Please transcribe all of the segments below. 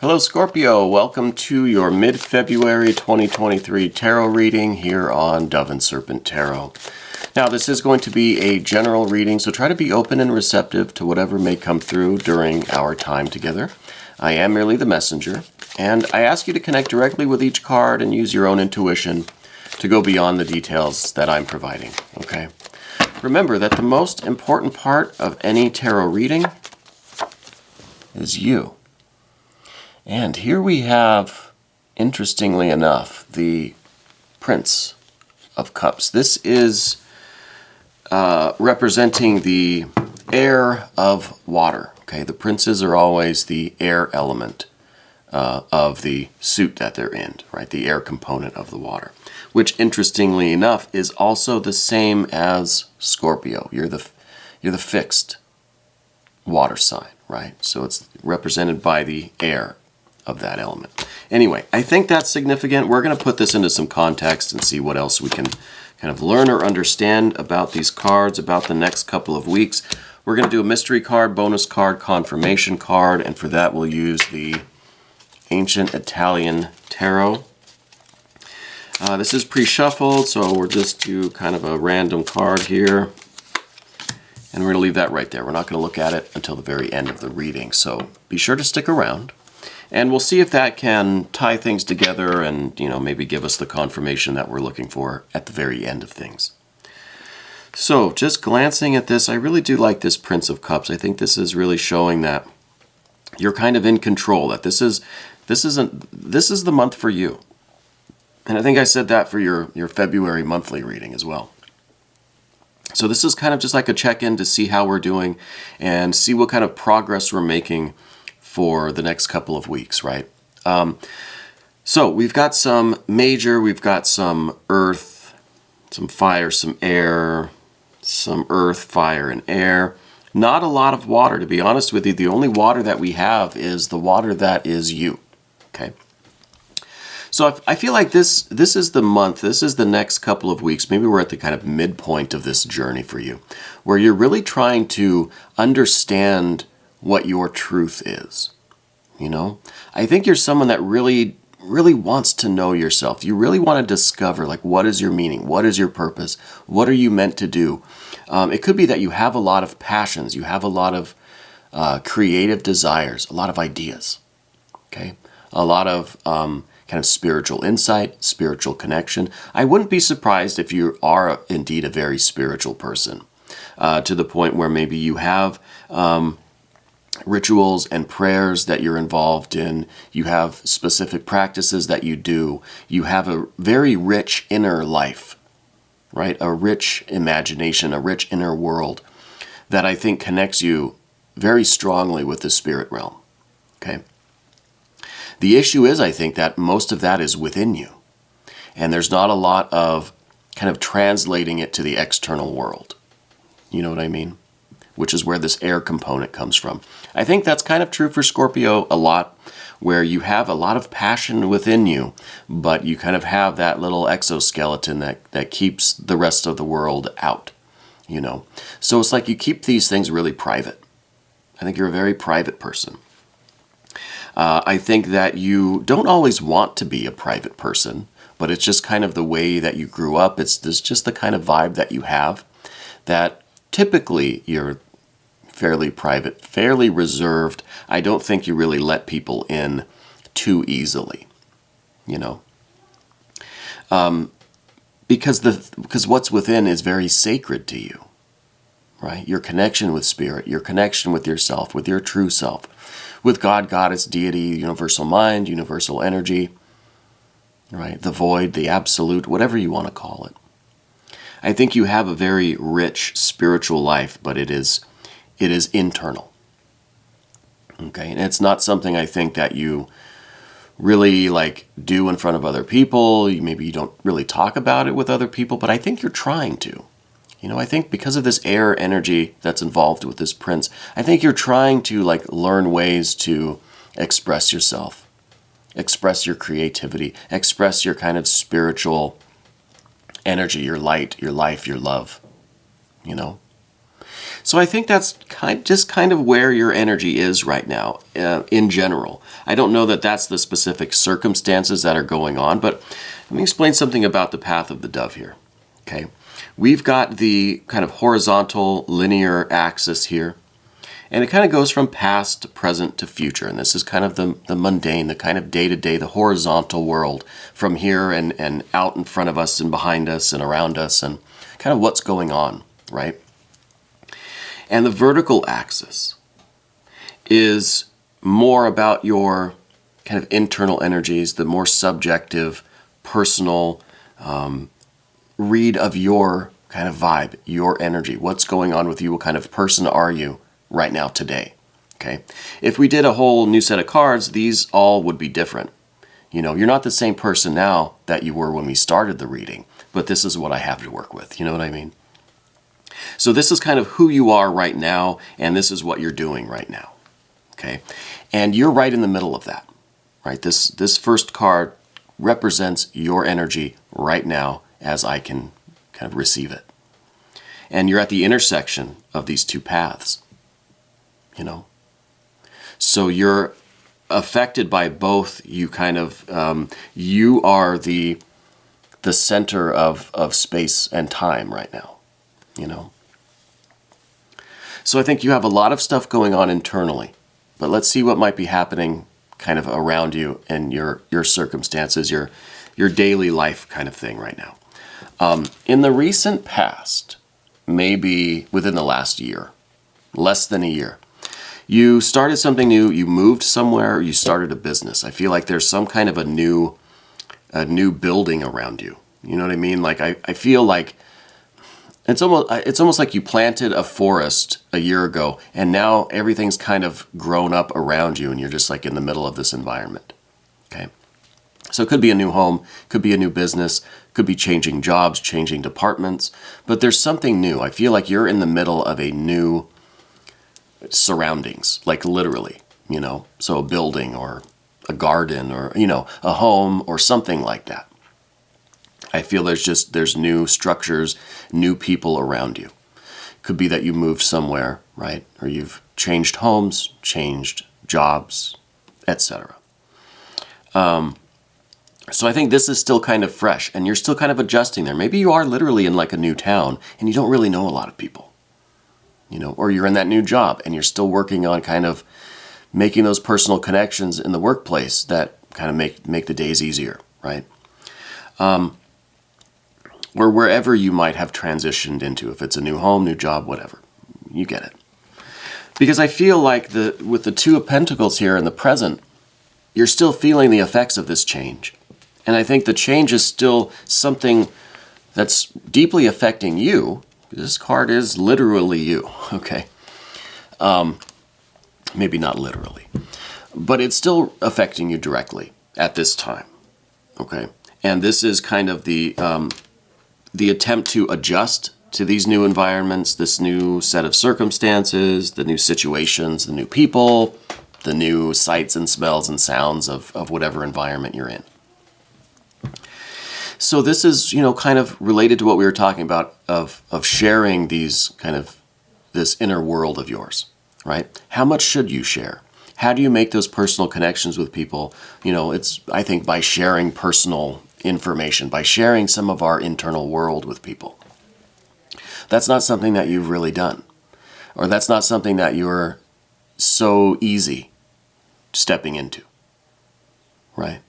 Hello Scorpio, welcome to your mid-February 2023 tarot reading here on Dove and Serpent Tarot. Now this is going to be a general reading, so try to be open and receptive to whatever may come through during our time together. I am merely the messenger, and I ask you to connect directly with each card and use your own intuition to go beyond the details that I'm providing, okay? Remember that the most important part of any tarot reading is you. And here we have, interestingly enough, the Prince of Cups. This is representing the air of water. Okay, the princes are always the air element of the suit that they're in, right? The air component of the water, which, interestingly enough, is also the same as Scorpio. You're the fixed water sign, right? So it's represented by the air of that element. Anyway, I think that's significant. We're going to put this into some context and see what else we can kind of learn or understand about these cards, about the next couple of weeks. We're going to do a mystery card, bonus card, confirmation card, and for that we'll use the Ancient Italian Tarot. This is pre-shuffled, so we'll just do kind of a random card here. And we're going to leave that right there. We're not going to look at it until the very end of the reading, so be sure to stick around. And we'll see if that can tie things together and, maybe give us the confirmation that we're looking for at the very end of things. So, just glancing at this, I really do like this Prince of Cups. I think this is really showing that you're kind of in control, that this is the month for you. And I think I said that for your February monthly reading as well. So this is kind of just like a check-in to see how we're doing and see what kind of progress we're making for the next couple of weeks, right? So we've got some major, we've got some earth, some fire, some air, some earth, fire, and air. Not a lot of water, to be honest with you. The only water that we have is the water that is you, okay? So I feel like this is the month, this is the next couple of weeks, maybe we're at the kind of midpoint of this journey for you, where you're really trying to understand what your truth is. I think you're someone that really wants to know yourself. You really want to discover, like, what is your meaning? What is your purpose? What are you meant to do? It could be that you have a lot of passions. You have a lot of creative desires, a lot of ideas, okay? A lot of kind of spiritual insight, spiritual connection. I wouldn't be surprised if you are indeed a very spiritual person, to the point where maybe you have rituals and prayers that you're involved in. You have specific practices that you do. You have a very rich inner life, right? A rich imagination, a rich inner world that I think connects you very strongly with the spirit realm, okay? The issue is, I think, that most of that is within you. And there's not a lot of kind of translating it to the external world. You know what I mean? Which is where this air component comes from. I think that's kind of true for Scorpio a lot, where you have a lot of passion within you, but you kind of have that little exoskeleton that keeps the rest of the world out, So it's like you keep these things really private. I think you're a very private person. I think that you don't always want to be a private person, but it's just kind of the way that you grew up. It's just the kind of vibe that you have, that typically you're fairly private, fairly reserved. I don't think you really let people in too easily, because what's within is very sacred to you, right? Your connection with spirit, your connection with yourself, with your true self, with God, Goddess, deity, universal mind, universal energy, right? The void, the absolute, whatever you want to call it. I think you have a very rich spiritual life, but it is internal. Okay, and it's not something I think that you really do in front of other people. Maybe you don't really talk about it with other people, but I think you're trying to. I think because of this air energy that's involved with this prince, I think you're trying to learn ways to express yourself, express your creativity, express your kind of spiritual energy, your light, your life, your love, So I think that's kind of where your energy is right now, in general. I don't know that that's the specific circumstances that are going on, but let me explain something about the path of the dove here. Okay, we've got the kind of horizontal linear axis here, and it kind of goes from past to present to future. And this is kind of the mundane, the kind of day-to-day, the horizontal world from here and out in front of us and behind us and around us, and kind of what's going on, right? And the vertical axis is more about your kind of internal energies, the more subjective, personal read of your kind of vibe, your energy. What's going on with you? What kind of person are you right now today? Okay. If we did a whole new set of cards, these all would be different. You know, you're not the same person now that you were when we started the reading, but this is what I have to work with. You know what I mean? So this is kind of who you are right now, and this is what you're doing right now. Okay? And you're right in the middle of that. Right? This first card represents your energy right now as I can kind of receive it. And you're at the intersection of these two paths. You know? So you're affected by both. You kind of you are the center of space and time right now. You know? So I think you have a lot of stuff going on internally, but let's see what might be happening kind of around you and your circumstances, your daily life kind of thing right now. In the recent past, maybe within the last year, less than a year, you started something new, you moved somewhere, or you started a business. I feel like there's some kind of a new building around you. You know what I mean? Like I feel like it's almost like you planted a forest a year ago, and now everything's kind of grown up around you, and you're just like in the middle of this environment. Okay, so it could be a new home, could be a new business, could be changing jobs, changing departments, but there's something new. I feel like you're in the middle of a new surroundings, like literally, you know, so a building or a garden or, you know, a home or something like that. I feel there's new structures, new people around you. Could be that you moved somewhere, right? Or you've changed homes, changed jobs, etc. So I think this is still kind of fresh, and you're still kind of adjusting there. Maybe you are literally in like a new town, and you don't really know a lot of people, you know, or you're in that new job, and you're still working on kind of making those personal connections in the workplace that kind of make the days easier, right? Or wherever you might have transitioned into, if it's a new home, new job, whatever. You get it. Because I feel like with the Two of Pentacles here in the present, you're still feeling the effects of this change. And I think the change is still something that's deeply affecting you. This card is literally you, okay? Maybe not literally. But it's still affecting you directly at this time, okay? And this is kind of the attempt to adjust to these new environments, this new set of circumstances, the new situations, the new people, the new sights and smells and sounds of whatever environment you're in. So this is, you know, kind of related to what we were talking about of sharing these kind of this inner world of yours, right? How much should you share? How do you make those personal connections with people? You know, it's, I think, by sharing personal information, by sharing some of our internal world with people. That's not something that you've really done, or that's not something that you're so easy stepping into, right?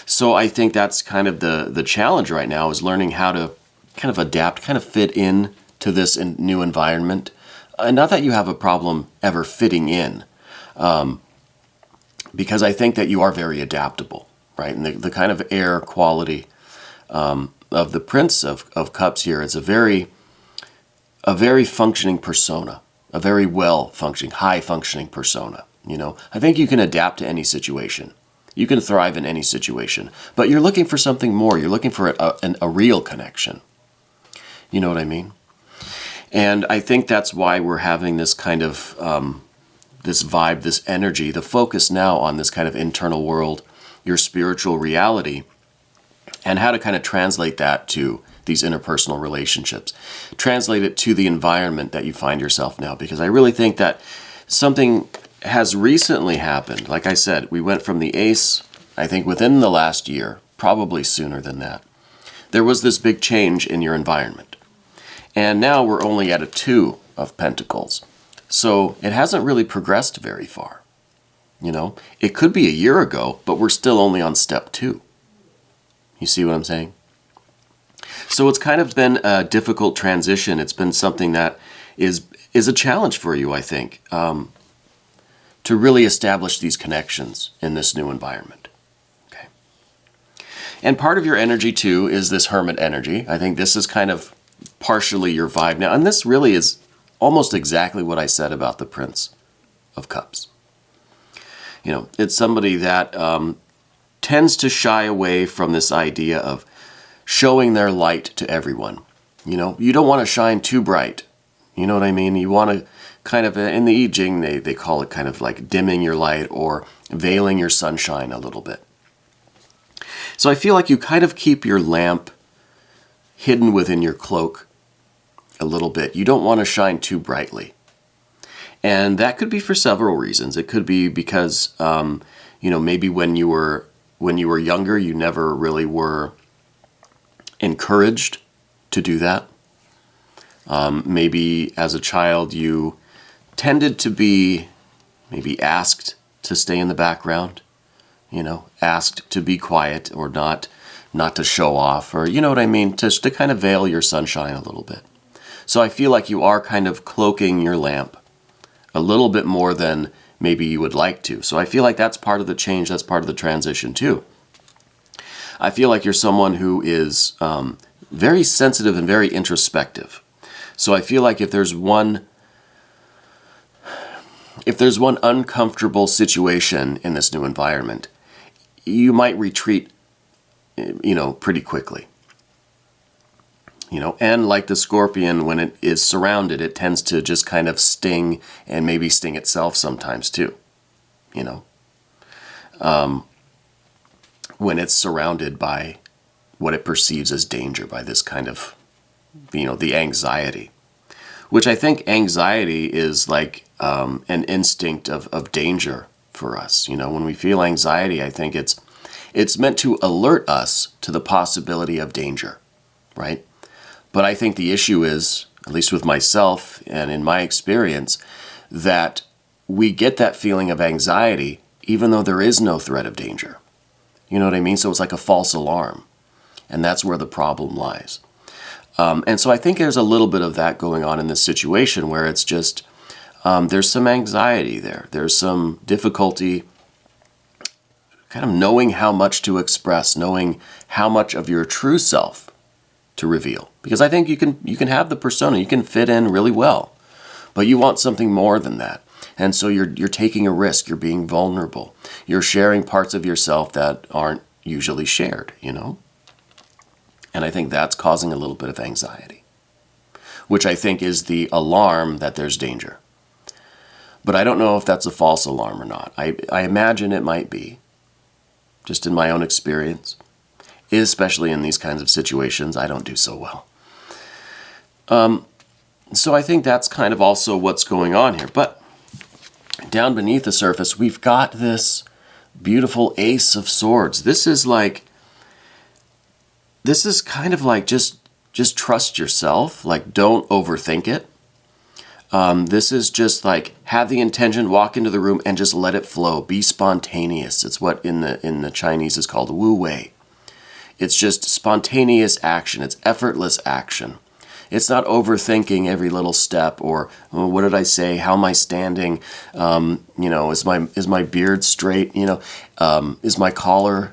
So I think that's kind of the challenge right now, is learning how to kind of adapt, kind of fit in to this new environment. Not that you have a problem ever fitting in, because I think that you are very adaptable, right? And the kind of air quality of the Prince of Cups here is a very functioning persona, a very well-functioning, high-functioning persona. You know, I think you can adapt to any situation. You can thrive in any situation, but you're looking for something more. You're looking for a real connection. You know what I mean? And I think that's why we're having this kind of, this vibe, this energy, the focus now on this kind of internal world, your spiritual reality, and how to kind of translate that to these interpersonal relationships. Translate it to the environment that you find yourself now, because I really think that something has recently happened. Like I said, we went from the Ace, I think within the last year, probably sooner than that. There was this big change in your environment. And now we're only at a 2 of Pentacles. So it hasn't really progressed very far. You know, it could be a year ago, but we're still only on step 2. You see what I'm saying? So it's kind of been a difficult transition. It's been something that is a challenge for you, I think, to really establish these connections in this new environment. Okay. And part of your energy, too, is this Hermit energy. I think this is kind of partially your vibe now. And this really is almost exactly what I said about the Prince of Cups. You know, it's somebody that tends to shy away from this idea of showing their light to everyone. You know, you don't want to shine too bright. You know what I mean? You want to kind of, in the I Ching, they call it kind of like dimming your light or veiling your sunshine a little bit. So I feel like you kind of keep your lamp hidden within your cloak a little bit. You don't want to shine too brightly. And that could be for several reasons. It could be because, you know, maybe when you were younger, you never really were encouraged to do that. Maybe as a child, you tended to be maybe asked to stay in the background, you know, asked to be quiet or not to show off, or you know what I mean, to kind of veil your sunshine a little bit. So I feel like you are kind of cloaking your lamp a little bit more than maybe you would like to. So I feel like that's part of the change, that's part of the transition too. I feel like you're someone who is very sensitive and very introspective. So I feel like if there's one uncomfortable situation in this new environment, you might retreat, you know, pretty quickly. You know, and like the scorpion, when it is surrounded, it tends to just kind of sting and maybe sting itself sometimes too, you know. When it's surrounded by what it perceives as danger, by this kind of, you know, the anxiety. Which I think anxiety is like an instinct of danger for us. You know, when we feel anxiety, I think it's meant to alert us to the possibility of danger, right? But I think the issue is, at least with myself and in my experience, that we get that feeling of anxiety even though there is no threat of danger. You know what I mean? So it's like a false alarm. And that's where the problem lies. And so I think there's a little bit of that going on in this situation where it's just, there's some anxiety there. There's some difficulty kind of knowing how much to express, knowing how much of your true self to reveal. Because I think you can have the persona, you can fit in really well, but you want something more than that. And so you're taking a risk, you're being vulnerable. You're sharing parts of yourself that aren't usually shared, you know? And I think that's causing a little bit of anxiety, which I think is the alarm that there's danger. But I don't know if that's a false alarm or not. I imagine it might be, just in my own experience. Especially in these kinds of situations, I don't do so well. So I think that's kind of also what's going on here. But down beneath the surface, we've got this beautiful Ace of Swords. This is kind of like just trust yourself. Like, don't overthink it. This is just like, have the intention, walk into the room and just let it flow. Be spontaneous. It's what in the Chinese is called wu wei. It's just spontaneous action. It's effortless action. It's not overthinking every little step or, oh, what did I say? How am I standing? You know, is my beard straight? You know, is my collar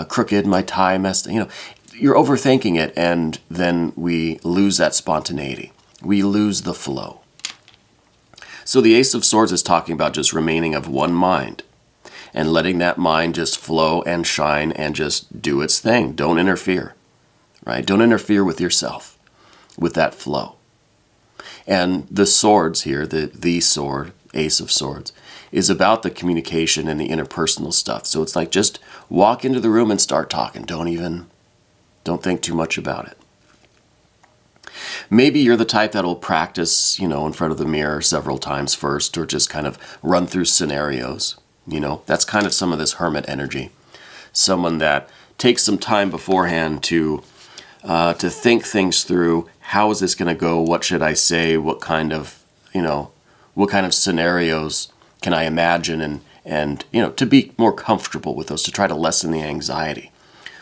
crooked? My tie messed? You know, you're overthinking it, and then we lose that spontaneity. We lose the flow. So the Ace of Swords is talking about just remaining of one mind and letting that mind just flow and shine and just do its thing. Don't interfere, right? Don't interfere with yourself, with that flow. And the swords here, the sword, Ace of Swords, is about the communication and the interpersonal stuff. So it's like, just walk into the room and start talking. Don't think too much about it. Maybe you're the type that'll practice, in front of the mirror several times first, or just kind of run through scenarios. That's kind of some of this hermit energy. Someone that takes some time beforehand to think things through. How is this going to go? What should I say? What kind of scenarios can I imagine? And to be more comfortable with those, to try to lessen the anxiety.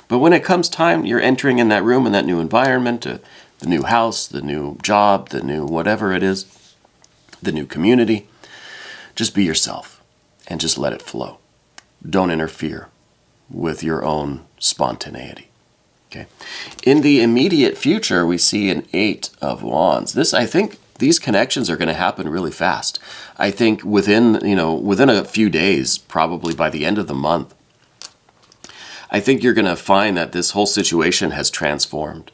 But when it comes time, you're entering in that room, in that new environment, the new house, the new job, the new whatever it is, the new community, just be yourself and just let it flow. Don't interfere with your own spontaneity. Okay. In the immediate future, we see an 8 of Wands. I think these connections are going to happen really fast. I think within a few days, probably by the end of the month, I think you're going to find that this whole situation has transformed.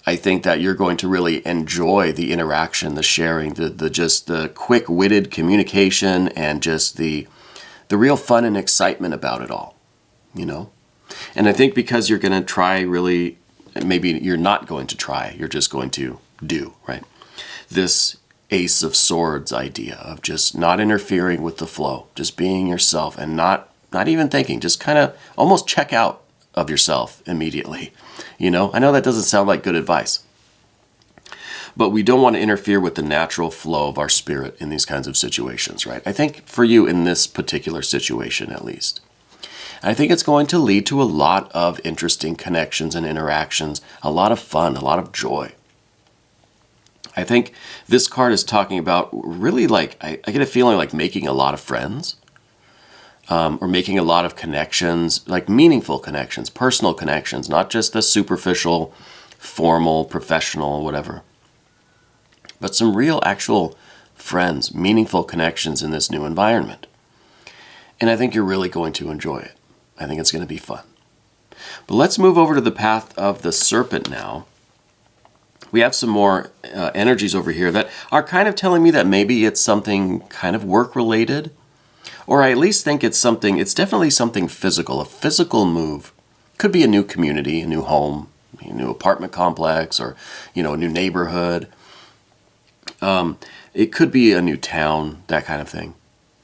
I think that you're going to really enjoy the interaction, the sharing, the quick-witted communication, and just the real fun and excitement about it all, And I think because you're going to try really, maybe you're not going to try, you're just going to do, right? This Ace of Swords idea of just not interfering with the flow, just being yourself and not even thinking, just kind of almost check out of yourself immediately. I know that doesn't sound like good advice, but we don't want to interfere with the natural flow of our spirit in these kinds of situations, right? I think for you in this particular situation, at least, I think it's going to lead to a lot of interesting connections and interactions, a lot of fun, a lot of joy. I think this card is talking about really I get a feeling like making a lot of friends, or making a lot of connections, like meaningful connections, personal connections, not just the superficial, formal, professional, whatever, but some real actual friends, meaningful connections in this new environment. And I think you're really going to enjoy it. I think it's going to be fun. But let's move over to the path of the Serpent now. We have some more energies over here that are kind of telling me that maybe it's something kind of work-related, or I at least think it's definitely something physical, a physical move. Could be a new community, a new home, a new apartment complex, or, a new neighborhood. It could be a new town, that kind of thing.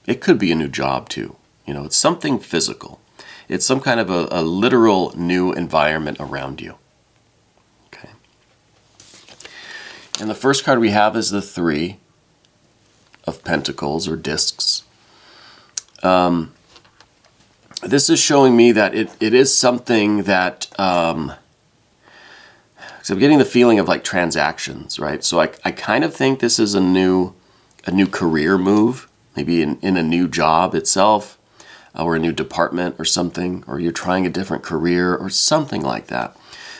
It could be a new job too. It's something physical. It's some kind of a literal new environment around you. Okay. And the first card we have is the 3 of Pentacles, or discs. This is showing me that it is something that, so I'm getting the feeling of like transactions, right? So I kind of think this is a new career move, maybe in a new job itself, or a new department or something, or you're trying a different career or something like that.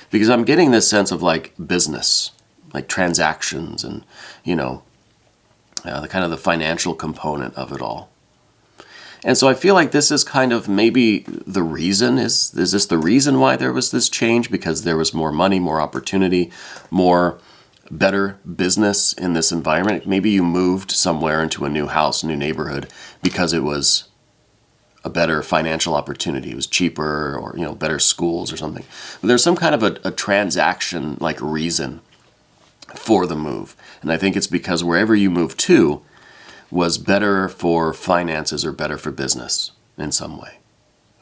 Because I'm getting this sense of like business, like transactions, and, the kind of the financial component of it all. And so I feel like this is kind of maybe the reason. Is this the reason why there was this change? Because there was more money, more opportunity, better business in this environment. Maybe you moved somewhere into a new house, new neighborhood, because it was a better financial opportunity. It was cheaper, or, better schools or something. But there's some kind of a transaction like reason for the move. And I think it's because wherever you move to was better for finances or better for business in some way.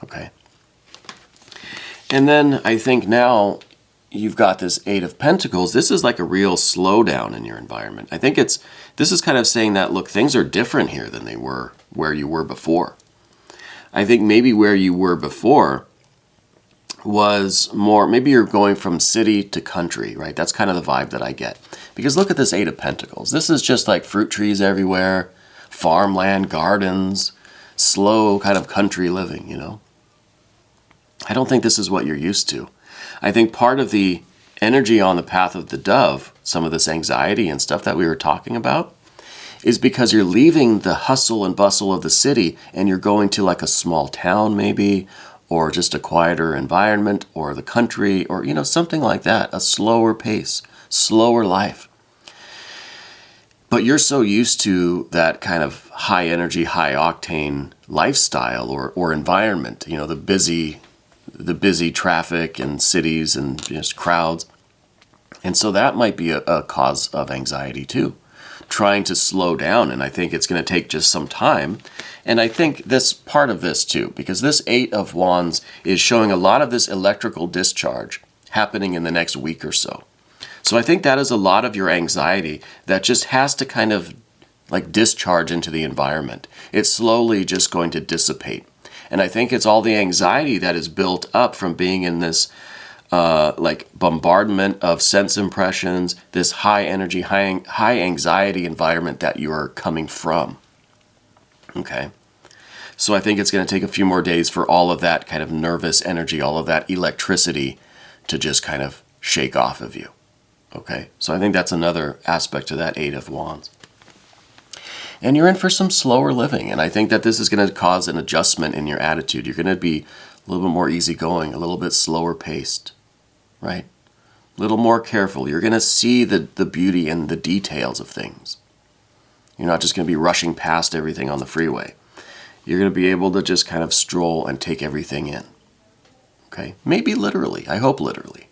Okay. And then I think now you've got this 8 of Pentacles. This is like a real slowdown in your environment. I think this is kind of saying that, look, things are different here than they were where you were before. I think maybe where you were before was more, maybe you're going from city to country, right? That's kind of the vibe that I get. Because look at this 8 of Pentacles. This is just like fruit trees everywhere, farmland, gardens, slow kind of country living, I don't think this is what you're used to. I think part of the energy on the path of the dove, some of this anxiety and stuff that we were talking about, is because you're leaving the hustle and bustle of the city and you're going to like a small town maybe, or just a quieter environment, or the country, or, something like that, a slower pace, slower life. But you're so used to that kind of high energy, high octane lifestyle or environment, the busy traffic and cities and just crowds, And so that might be a cause of anxiety too, trying to slow down. And I think it's going to take just some time. And I think this part of this too, because this Eight of Wands is showing a lot of this electrical discharge happening in the next week or so. So I think that is a lot of your anxiety that just has to kind of like discharge into the environment. It's slowly just going to dissipate. And I think it's all the anxiety that is built up from being in this like bombardment of sense impressions, this high energy, high anxiety environment that you are coming from. Okay. So I think it's going to take a few more days for all of that kind of nervous energy, all of that electricity to just kind of shake off of you. Okay. So I think that's another aspect to that Eight of Wands. And you're in for some slower living. And I think that this is going to cause an adjustment in your attitude. You're going to be a little bit more easygoing, a little bit slower paced. Right? A little more careful. You're going to see the beauty and the details of things. You're not just going to be rushing past everything on the freeway. You're going to be able to just kind of stroll and take everything in. Okay? Maybe literally. I hope literally.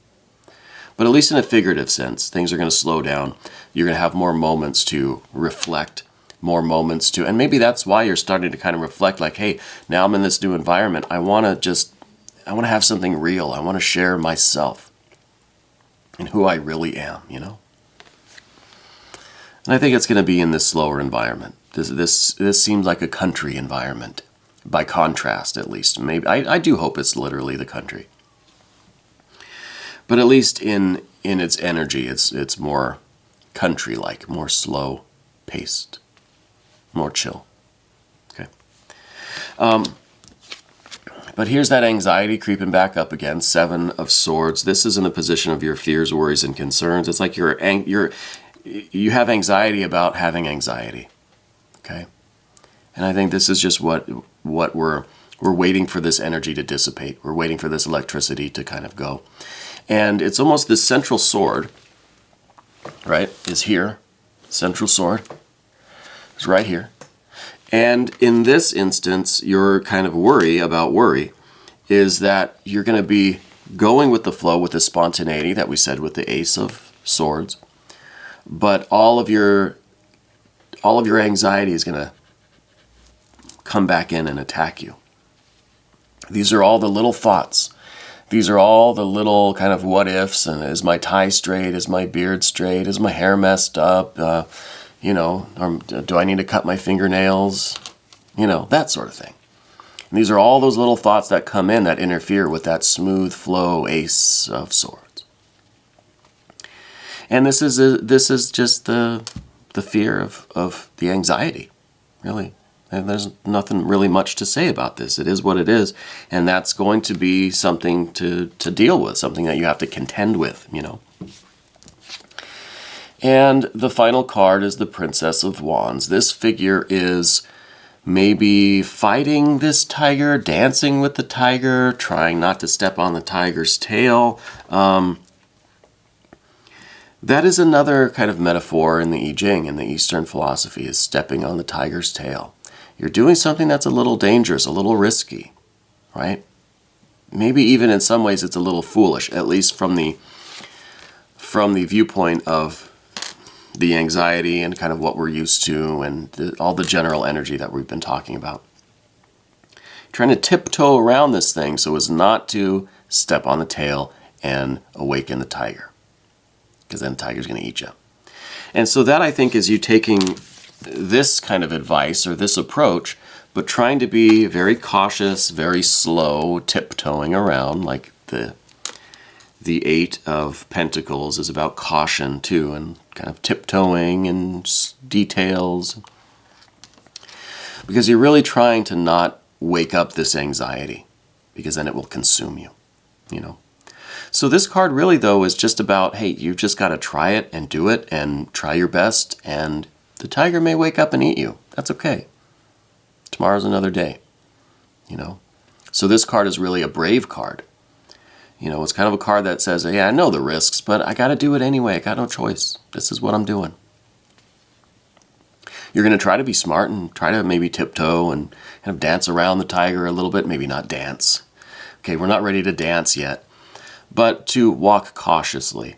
But at least in a figurative sense, things are going to slow down. You're going to have more moments to reflect, more moments to, and maybe that's why you're starting to kind of reflect like, hey, now I'm in this new environment. I want to have something real. I want to share myself and who I really am, you know? And I think it's going to be in this slower environment. This seems like a country environment, by contrast at least. Maybe I do hope it's literally the country. But at least in its energy, it's more country-like, more slow-paced, more chill. Okay. But here's that anxiety creeping back up again. Seven of Swords. This is in the position of your fears, worries, and concerns. It's like you have anxiety about having anxiety. Okay? And I think this is just what we're waiting for this energy to dissipate. We're waiting for this electricity to kind of go. And it's almost this central sword, right, is here. Central sword is right here. And in this instance, your kind of worry is that you're going to be going with the flow with the spontaneity that we said with the Ace of Swords. But all of your anxiety is going to come back in and attack you. These are all the little thoughts. These are all the little kind of what ifs. And is my tie straight? Is my beard straight? Is my hair messed up? You know, or do I need to cut my fingernails? You know, that sort of thing. And these are all those little thoughts that come in that interfere with that smooth flow Ace of Swords. And this is just the fear of the anxiety, really. And there's nothing really much to say about this. It is what it is. And that's going to be something to deal with, something that you have to contend with, you know. And the final card is the Princess of Wands. This figure is maybe fighting this tiger, dancing with the tiger, trying not to step on the tiger's tail. That is another kind of metaphor in the I Ching, in the Eastern philosophy, is stepping on the tiger's tail. You're doing something that's a little dangerous, a little risky, right? Maybe even in some ways it's a little foolish, at least from the viewpoint of the anxiety and kind of what we're used to and all the general energy that we've been talking about. Trying to tiptoe around this thing so as not to step on the tail and awaken the tiger, because then the tiger's going to eat you. And so that, I think, is you taking this kind of advice or this approach, but trying to be very cautious, very slow, tiptoeing around, like the Eight of Pentacles is about caution too, and kind of tiptoeing and details. Because you're really trying to not wake up this anxiety, because then it will consume you, you know. So this card really, though, is just about, hey, you've just got to try it and do it and try your best, and the tiger may wake up and eat you. That's okay. Tomorrow's another day, you know. So this card is really a brave card. You know, it's kind of a card that says, yeah, I know the risks, but I got to do it anyway. I got no choice. This is what I'm doing. You're going to try to be smart and try to maybe tiptoe and kind of dance around the tiger a little bit. Maybe not dance. Okay, we're not ready to dance yet. But to walk cautiously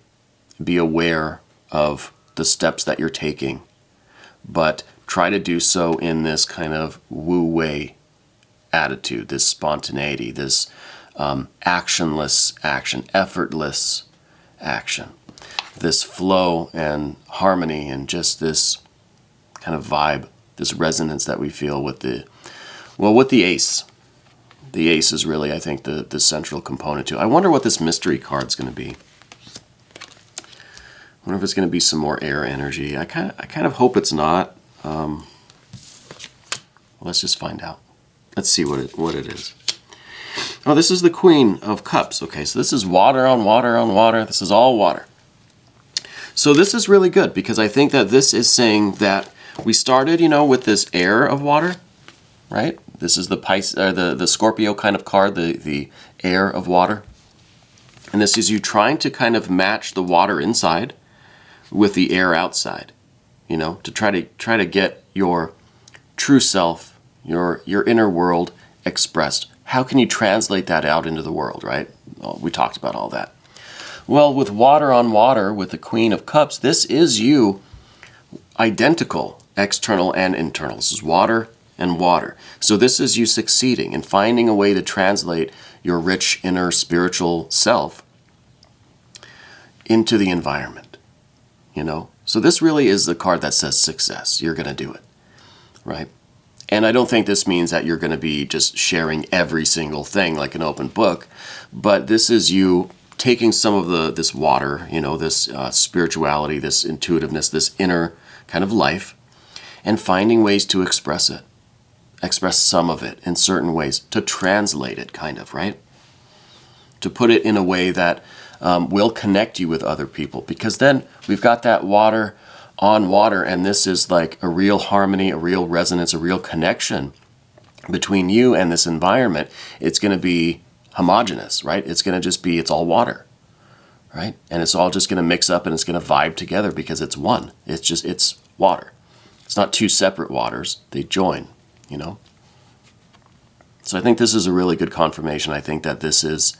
be aware of the steps that you're taking, but try to do so in this kind of wu-wei attitude, this spontaneity, this actionless action, effortless action, this flow and harmony, and just this kind of vibe, this resonance that we feel with the ace. The ace is really, I think, the central component to it. I wonder what this mystery card's going to be. I wonder if it's going to be some more air energy. I kind of hope it's not. Let's just find out. Let's see what it is. Oh, this is the Queen of Cups. Okay, so this is water on water on water. This is all water. So this is really good because I think that this is saying that we started, with this air of water, right? This is the Scorpio kind of card, the air of water. And this is you trying to kind of match the water inside with the air outside, to try to get your true self, your inner world expressed. How can you translate that out into the world, right? Well, we talked about all that. Well, with water on water, with the Queen of Cups, this is you identical, external and internal. This is water and water. So this is you succeeding in finding a way to translate your rich inner spiritual self into the environment, So this really is the card that says success. You're going to do it, right? And I don't think this means that you're going to be just sharing every single thing like an open book, but this is you taking some of this water, this spirituality, this intuitiveness, this inner kind of life, and finding ways to express it. Express some of it in certain ways, to translate it kind of, right? To put it in a way that will connect you with other people, because then we've got that water on water, and this is like a real harmony, a real resonance, a real connection between you and this environment. It's going to be homogeneous, right? It's going to just be, it's all water, right? And it's all just going to mix up and it's going to vibe together because it's one. It's water. It's not two separate waters. They join, So I think this is a really good confirmation. I think that this is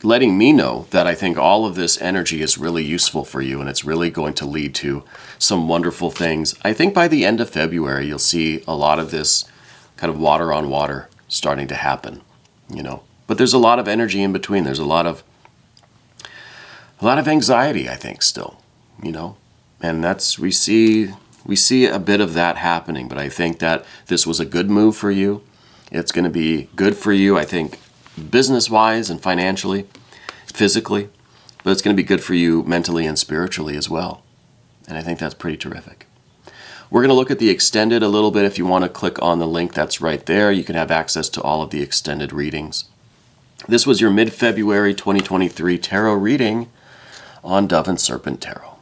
letting me know that I think all of this energy is really useful for you, and it's really going to lead to some wonderful things. I think by the end of February, you'll see a lot of this kind of water on water starting to happen, But there's a lot of energy in between. There's a lot of anxiety, I think, still, And that's we see a bit of that happening. But I think that this was a good move for you. It's going to be good for you, I think, business-wise and financially, physically, but it's going to be good for you mentally and spiritually as well. And I think that's pretty terrific. We're going to look at the extended a little bit. If you want to click on the link that's right there, you can have access to all of the extended readings. This was your mid-February 2023 tarot reading on Dove and Serpent Tarot.